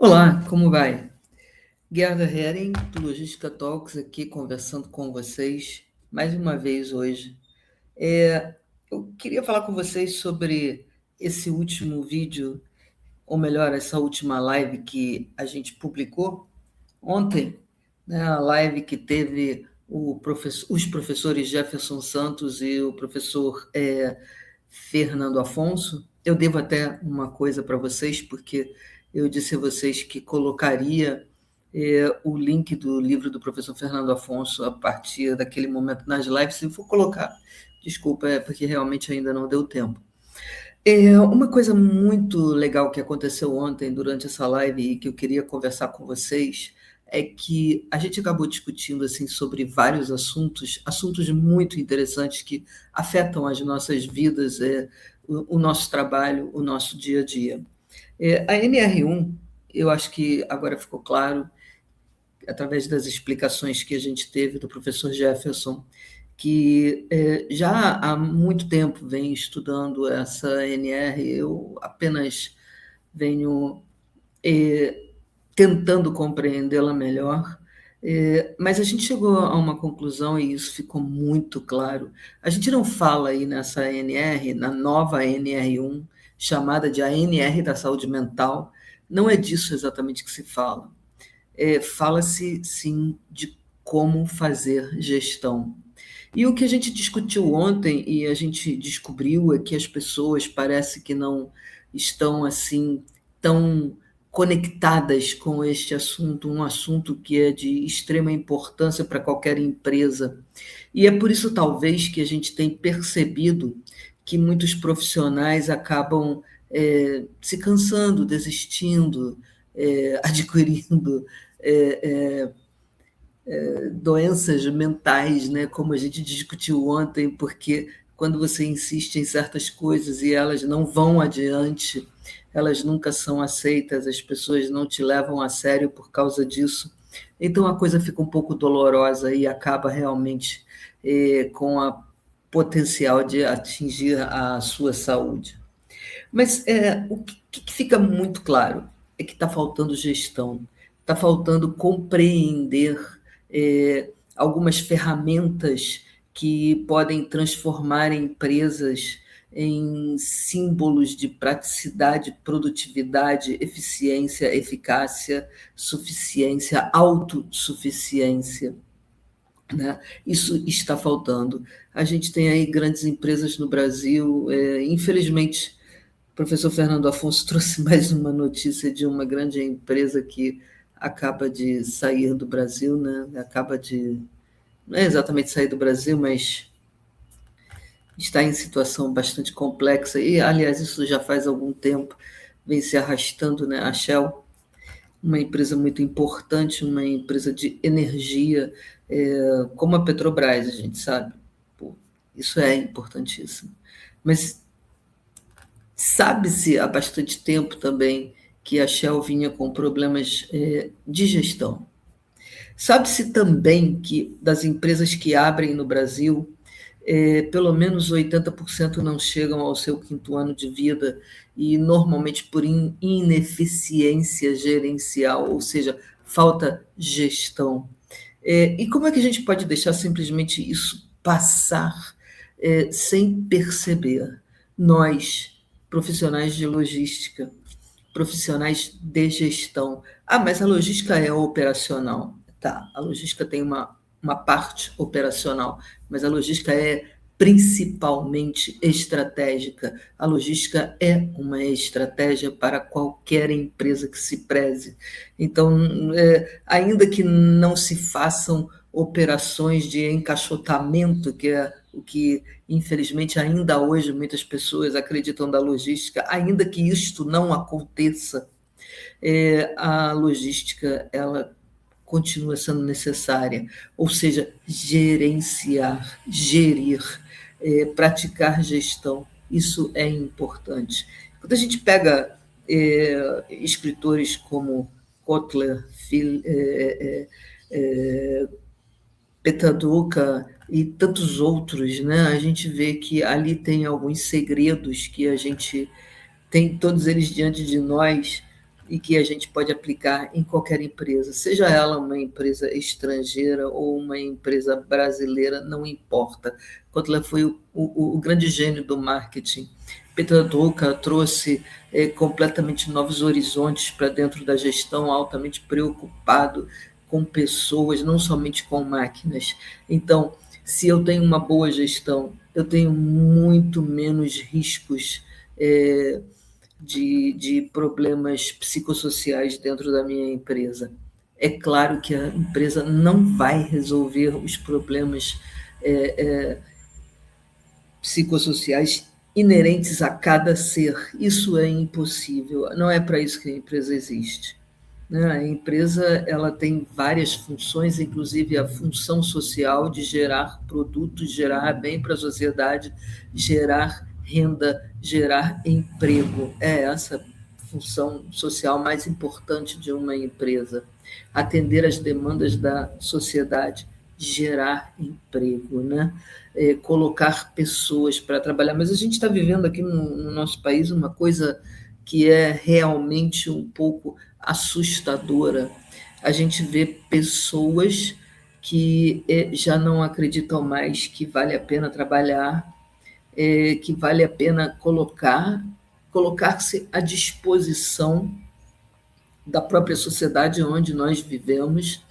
Olá, como vai? Gerda Hering, do Logística Talks, aqui conversando com vocês mais uma vez hoje. Eu queria falar com vocês sobre esse último vídeo, ou melhor, essa última live que a gente publicou ontem, né? A live que teve os professores Jefferson Santos e o professor Fernando Afonso. Eu devo até uma coisa para vocês, porque eu disse a vocês que colocaria o link do livro do professor Fernando Afonso a partir daquele momento nas lives, se for colocar. Desculpa, é porque realmente ainda não deu tempo. Uma coisa muito legal que aconteceu ontem durante essa live e que eu queria conversar com vocês é que a gente acabou discutindo assim sobre vários assuntos muito interessantes que afetam as nossas vidas, o nosso trabalho, o nosso dia a dia. A NR1, eu acho que agora ficou claro, através das explicações que a gente teve do professor Jefferson, que já há muito tempo vem estudando essa NR, eu apenas venho tentando compreendê-la melhor, mas a gente chegou a uma conclusão e isso ficou muito claro. A gente não fala aí nessa NR, na nova NR1, chamada de ANR da saúde mental, não é disso exatamente que se fala. Fala-se, sim, de como fazer gestão. E o que a gente discutiu ontem e a gente descobriu é que as pessoas parece que não estão assim tão conectadas com este assunto, um assunto que é de extrema importância para qualquer empresa. E é por isso, talvez, que a gente tem percebido que muitos profissionais acabam se cansando, desistindo, adquirindo doenças mentais, né? Como a gente discutiu ontem, porque quando você insiste em certas coisas e elas não vão adiante, elas nunca são aceitas, as pessoas não te levam a sério por causa disso. Então a coisa fica um pouco dolorosa e acaba realmente com a potencial de atingir a sua saúde. Mas o que fica muito claro é que está faltando gestão, está faltando compreender algumas ferramentas que podem transformar empresas em símbolos de praticidade, produtividade, eficiência, eficácia, suficiência, autossuficiência. Né? Isso está faltando. A gente tem aí grandes empresas no Brasil, infelizmente. O professor Fernando Afonso trouxe mais uma notícia de uma grande empresa que acaba de sair do Brasil, né? Não é exatamente sair do Brasil, mas está em situação bastante complexa. E, aliás, isso já faz algum tempo, vem se arrastando, né? A Shell, uma empresa muito importante, uma empresa de energia, como a Petrobras, a gente sabe. Pô, isso é importantíssimo. Mas sabe-se há bastante tempo também que a Shell vinha com problemas de gestão. Sabe-se também que das empresas que abrem no Brasil, pelo menos 80% não chegam ao seu quinto ano de vida e normalmente por ineficiência gerencial, ou seja, falta gestão. E como é que a gente pode deixar simplesmente isso passar sem perceber? Nós, profissionais de logística, profissionais de gestão. Ah, mas a logística é operacional. Tá, a logística tem uma parte operacional, mas a logística é principalmente estratégica. A logística é uma estratégia para qualquer empresa que se preze. Então, ainda que não se façam operações de encaixotamento, que é o que, infelizmente, ainda hoje muitas pessoas acreditam da logística, ainda que isto não aconteça, a logística ela continua sendo necessária, ou seja, gerenciar, gerir, praticar gestão, isso é importante. Quando a gente pega escritores como Kotler, Petaduca e tantos outros, né? A gente vê que ali tem alguns segredos que a gente tem todos eles diante de nós e que a gente pode aplicar em qualquer empresa, seja ela uma empresa estrangeira ou uma empresa brasileira, não importa. Kotler foi o grande gênio do marketing. Peter Drucker trouxe completamente novos horizontes para dentro da gestão, altamente preocupado com pessoas, não somente com máquinas. Então, se eu tenho uma boa gestão, eu tenho muito menos riscos de problemas psicossociais dentro da minha empresa. É claro que a empresa não vai resolver os problemas psicossociais inerentes a cada ser. Isso é impossível. Não é para isso que a empresa existe. Né? A empresa ela tem várias funções, inclusive a função social de gerar produtos, gerar bem para a sociedade, gerar renda, gerar emprego. É essa função social mais importante de uma empresa. Atender às demandas da sociedade, gerar emprego, né? Colocar pessoas para trabalhar. Mas a gente está vivendo aqui no nosso país uma coisa que é realmente um pouco assustadora. A gente vê pessoas que já não acreditam mais que vale a pena trabalhar, que vale a pena colocar-se à disposição da própria sociedade onde nós vivemos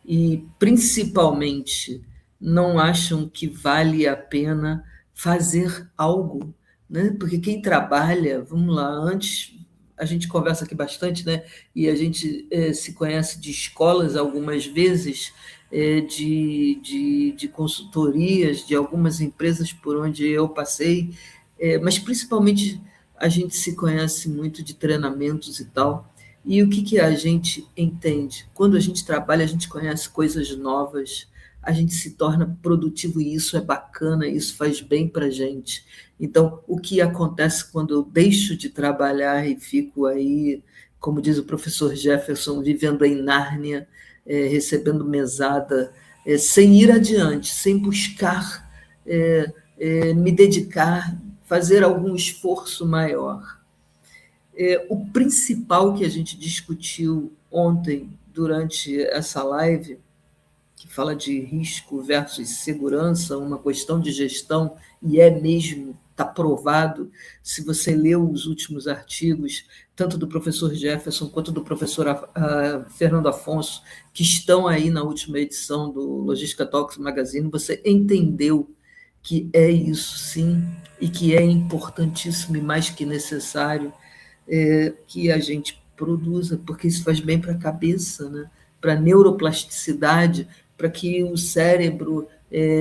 e, principalmente, não acham que vale a pena fazer algo, né? Porque quem trabalha, vamos lá, antes a gente conversa aqui bastante, né? E a gente se conhece de escolas algumas vezes, de consultorias, de algumas empresas por onde eu passei, mas principalmente a gente se conhece muito de treinamentos e tal. E o que, que a gente entende? Quando a gente trabalha, a gente conhece coisas novas, a gente se torna produtivo e isso é bacana, isso faz bem para a gente. Então, o que acontece quando eu deixo de trabalhar e fico aí, como diz o professor Jefferson, vivendo em Nárnia, recebendo mesada, sem ir adiante, sem buscar me dedicar, fazer algum esforço maior. O principal que a gente discutiu ontem, durante essa live, que fala de risco versus segurança, uma questão de gestão, e é mesmo, está provado, se você leu os últimos artigos, tanto do professor Jefferson quanto do professor Fernando Afonso, que estão aí na última edição do Logística Talks Magazine, você entendeu que é isso sim, e que é importantíssimo e mais que necessário que a gente produza, porque isso faz bem para a cabeça, né? Para a neuroplasticidade, para que o cérebro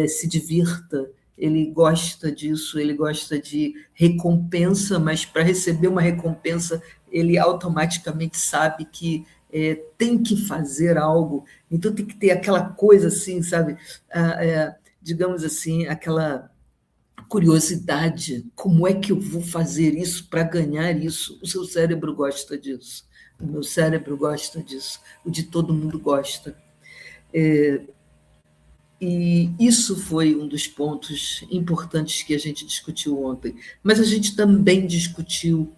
se divirta. Ele gosta disso, ele gosta de recompensa, mas para receber uma recompensa, ele automaticamente sabe que tem que fazer algo. Então tem que ter aquela coisa assim, sabe? Digamos assim, aquela curiosidade, como é que eu vou fazer isso para ganhar isso? O seu cérebro gosta disso, o meu cérebro gosta disso, o de todo mundo gosta. E isso foi um dos pontos importantes que a gente discutiu ontem. Mas a gente também discutiu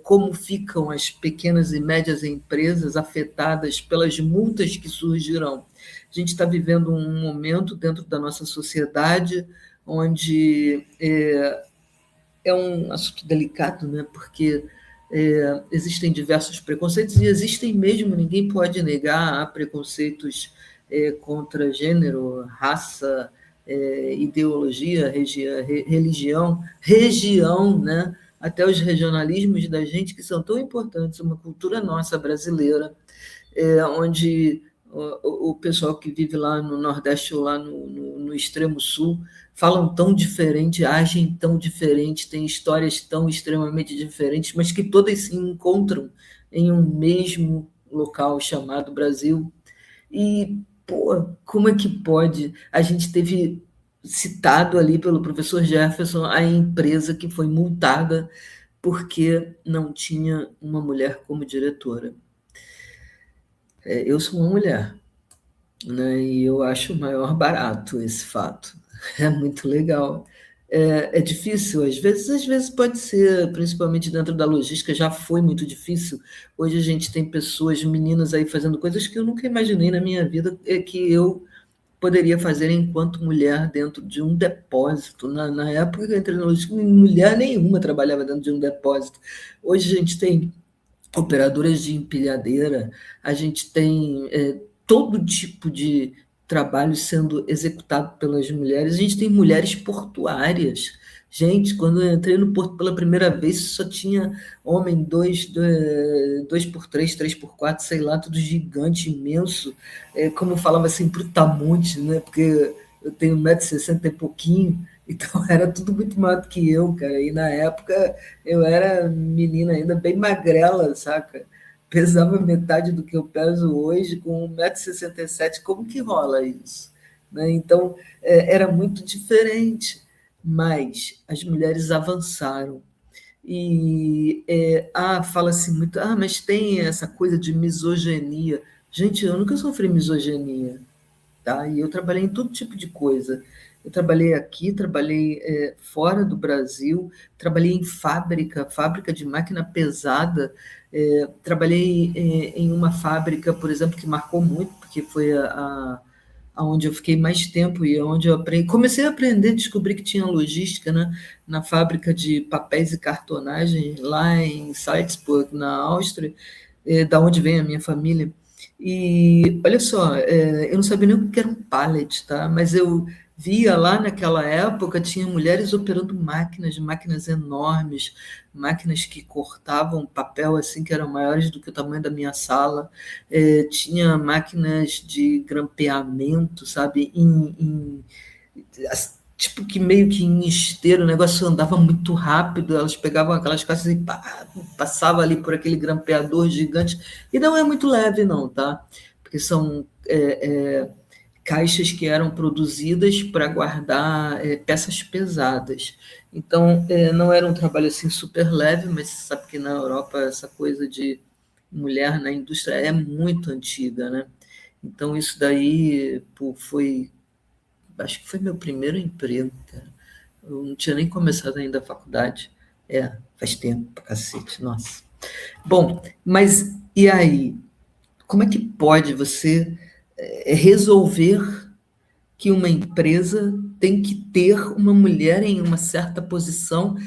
como ficam as pequenas e médias empresas afetadas pelas multas que surgirão. A gente está vivendo um momento dentro da nossa sociedade onde é um assunto delicado, né? Porque existem diversos preconceitos e existem mesmo, ninguém pode negar, há preconceitos contra gênero, raça, ideologia, religião, região, né? Até os regionalismos da gente que são tão importantes, uma cultura nossa brasileira, onde o pessoal que vive lá no Nordeste ou lá no extremo Sul falam tão diferente, agem tão diferente, têm histórias tão extremamente diferentes, mas que todas se encontram em um mesmo local chamado Brasil. E, pô, como é que pode? A gente teve citado ali pelo professor Jefferson a empresa que foi multada porque não tinha uma mulher como diretora. Eu sou uma mulher, né? E eu acho o maior barato esse fato. É muito legal. É difícil, às vezes pode ser, principalmente dentro da logística, já foi muito difícil. Hoje a gente tem pessoas, meninas aí fazendo coisas que eu nunca imaginei na minha vida que eu poderia fazer enquanto mulher dentro de um depósito. Na época que eu entrei na logística, mulher nenhuma trabalhava dentro de um depósito. Hoje a gente tem operadoras de empilhadeira, a gente tem todo tipo de trabalho sendo executado pelas mulheres, a gente tem mulheres portuárias. Gente, quando eu entrei no porto pela primeira vez, só tinha homem dois por três por quatro, sei lá, tudo gigante, imenso. Como eu falava assim, brutamonte, né? Porque eu tenho 1,60 m e pouquinho, então era tudo muito maior do que eu, cara. E na época eu era menina ainda bem magrela, saca? Pesava metade do que eu peso hoje, com 1,67 m. Como que rola isso? Né? Então, era muito diferente, mas as mulheres avançaram. E fala-se muito, mas tem essa coisa de misoginia. Gente, eu nunca sofri misoginia, tá? E eu trabalhei em todo tipo de coisa. Eu trabalhei aqui, trabalhei fora do Brasil, trabalhei em fábrica de máquina pesada, trabalhei em uma fábrica, por exemplo, que marcou muito, porque foi onde eu fiquei mais tempo e onde eu aprendi, comecei a aprender, descobri que tinha logística, né, na fábrica de papéis e cartonagem, lá em Salzburg, na Áustria, da onde vem a minha família. E olha só, eu não sabia nem o que era um pallet, tá? Mas eu via lá naquela época, tinha mulheres operando máquinas enormes, máquinas que cortavam papel assim, que eram maiores do que o tamanho da minha sala, tinha máquinas de grampeamento, sabe, tipo que meio que em esteiro, o negócio andava muito rápido, elas pegavam aquelas caixas e passava ali por aquele grampeador gigante, e não é muito leve não, tá? Porque são caixas que eram produzidas para guardar peças pesadas. Então, não era um trabalho assim super leve, mas você sabe que na Europa essa coisa de mulher na indústria é muito antiga, né? Então, isso daí foi, acho que foi meu primeiro emprego, cara. Eu não tinha nem começado ainda a faculdade. Faz tempo pra cacete, nossa. Bom, mas e aí? Como é que pode você resolver que uma empresa tem que ter uma mulher em uma certa posição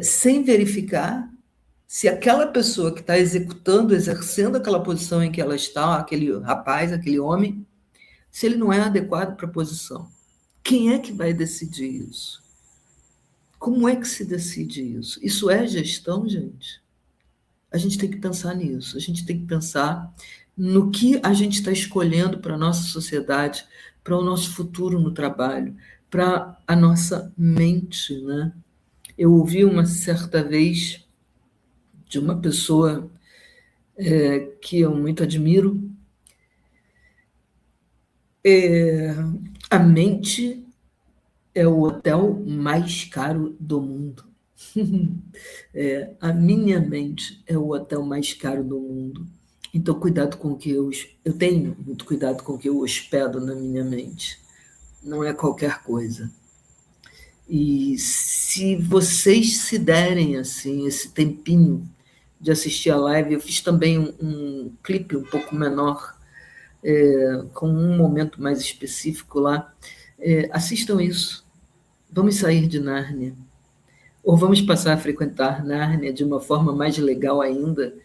sem verificar se aquela pessoa que está executando, exercendo aquela posição em que ela está, aquele rapaz, aquele homem, se ele não é adequado para a posição? Quem é que vai decidir isso? Como é que se decide isso? Isso é gestão, gente? A gente tem que pensar nisso. A gente tem que pensar no que a gente está escolhendo para a nossa sociedade, para o nosso futuro no trabalho, para a nossa mente, né? Eu ouvi uma certa vez de uma pessoa que eu muito admiro, a mente é o hotel mais caro do mundo. A minha mente é o hotel mais caro do mundo. Então, cuidado com o que eu tenho muito cuidado com o que eu hospedo na minha mente. Não é qualquer coisa. E se vocês se derem assim esse tempinho de assistir a live, eu fiz também um clipe um pouco menor, com um momento mais específico lá. Assistam isso. Vamos sair de Nárnia. Ou vamos passar a frequentar Nárnia de uma forma mais legal ainda,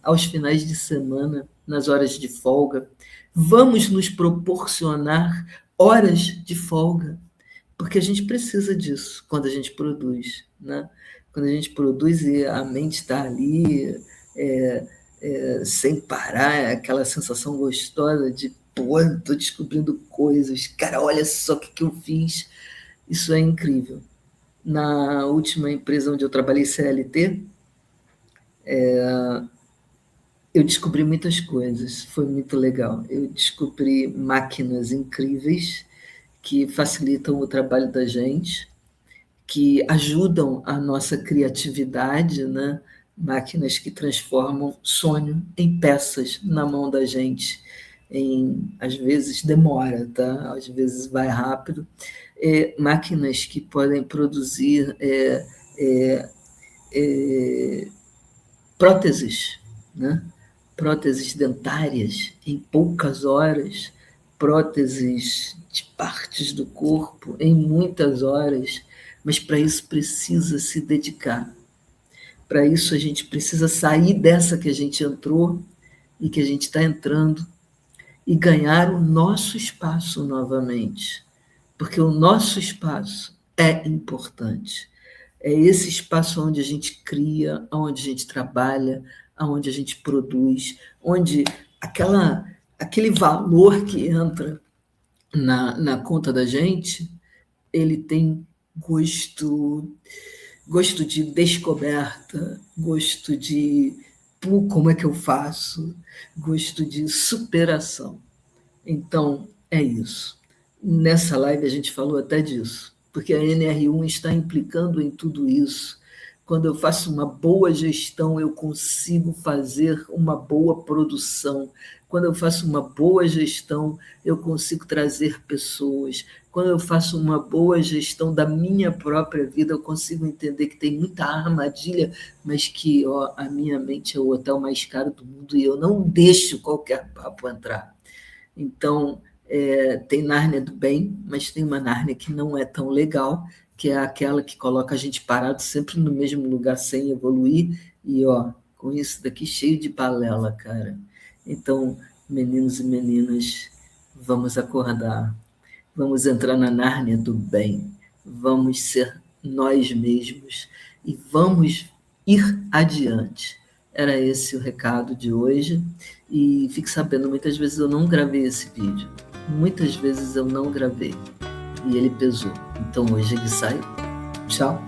aos finais de semana, nas horas de folga. Vamos nos proporcionar horas de folga, porque a gente precisa disso quando a gente produz, né? Quando a gente produz e a mente está ali, sem parar, aquela sensação gostosa de, pô, estou descobrindo coisas, cara, olha só o que eu fiz. Isso é incrível. Na última empresa onde eu trabalhei, CLT, eu descobri muitas coisas, foi muito legal. Eu descobri máquinas incríveis que facilitam o trabalho da gente, que ajudam a nossa criatividade, né? Máquinas que transformam sonho em peças na mão da gente. Às vezes demora, tá? Às vezes vai rápido. máquinas que podem produzir próteses, né? Próteses dentárias em poucas horas, próteses de partes do corpo em muitas horas, mas para isso precisa se dedicar. Para isso a gente precisa sair dessa que a gente entrou e que a gente está entrando e ganhar o nosso espaço novamente, porque o nosso espaço é importante. É esse espaço onde a gente cria, onde a gente trabalha, onde a gente produz, onde aquele valor que entra na conta da gente, ele tem gosto de descoberta, gosto de como é que eu faço, gosto de superação. Então, é isso. Nessa live a gente falou até disso, porque a NR1 está implicando em tudo isso. Quando eu faço uma boa gestão, eu consigo fazer uma boa produção. Quando eu faço uma boa gestão, eu consigo trazer pessoas. Quando eu faço uma boa gestão da minha própria vida, eu consigo entender que tem muita armadilha, mas que a minha mente é o hotel mais caro do mundo e eu não deixo qualquer papo entrar. Então, tem Nárnia do bem, mas tem uma Nárnia que não é tão legal, que é aquela que coloca a gente parado sempre no mesmo lugar sem evoluir, e com isso daqui cheio de balela, cara. Então, meninos e meninas, vamos acordar, vamos entrar na Nárnia do bem, vamos ser nós mesmos e vamos ir adiante. Era esse o recado de hoje. E fique sabendo, muitas vezes eu não gravei esse vídeo. Muitas vezes eu não gravei. E ele pesou. Então hoje ele saiu. Tchau.